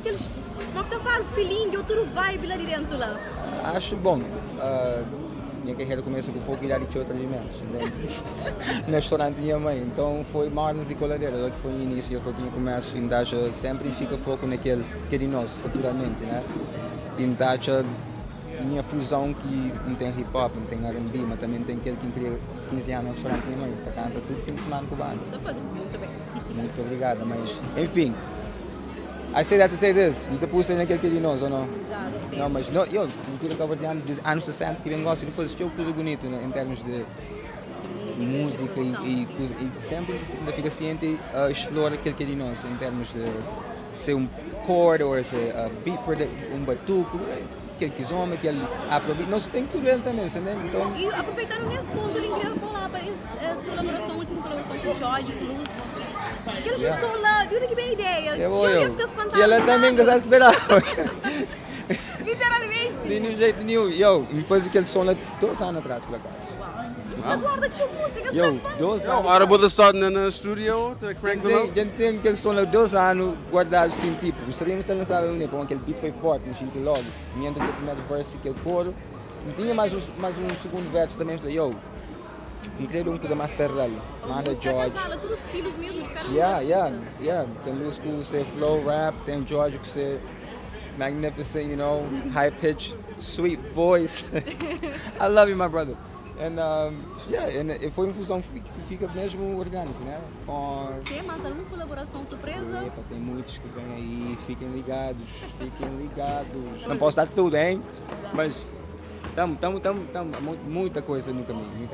aqueles, como que eu falo, feeling, outro vibe lá de dentro lá. Acho bom. Minha carreira começa com um pouco de outros alimentos, no restaurante minha mãe, então foi Martins e Coladeira, que foi o início, foi quem começa, ainda sempre fica foco naquele que é de nós, culturalmente, né? Ainda minha fusão que não tem hip hop, não tem R&B, mas também tem aquele que cria 15 anos no restaurante minha mãe, para canta tudo fim de semana cubano. Muito bem. Muito obrigado, mas enfim. I say that to say this, não te pus naquele que é de nós, ou não? Exato, sim. Não, mas não, eu, cultura cabo-verdiana dos anos 60, que gosto de fazer coisa bonita, né, em termos de música e sempre fica ciente a explorar aquele que é de nós, em termos de ser um chord ou ser beat, um batuque, aquele kizomba, aquele afrobeat, nós temos tudo ele também, entendeu? Então... E aproveitando nesse ponto, ele queria falar para essa colaboração, última colaboração com o Jorge, com o Luz, aquele som lá, eu não tive ideia, eu fico espantado. E ela também gosta de esperar. Literalmente. De nenhum jeito nenhum. Eu, me fez aquele som lá 2 anos atrás, por acaso. Isso da guarda tinha música, que Yo, 2 anos. Audible starting in the studio to crank them out. A gente tem aquele som lá 2 anos guardado assim, tipo, gostaríamos de lançar ali, porque aquele beat foi forte, a gente logo, mientras o primeiro verso, aquele coro, não tinha mais um segundo verso também, falei, yo, não queria uma coisa mais terral, manda música George. casada, todos os estilos mesmo, de cada Yeah. Tem Luz que você flow, rap, tem George que você magnificent, you know, high pitch, sweet voice. I love you, my brother. And foi uma fusão que fica mesmo orgânico, né? Tem mais alguma colaboração surpresa? Epa, tem muitos que vêm aí, fiquem ligados. Não posso dar tudo, hein? Mas estamos muita coisa no caminho,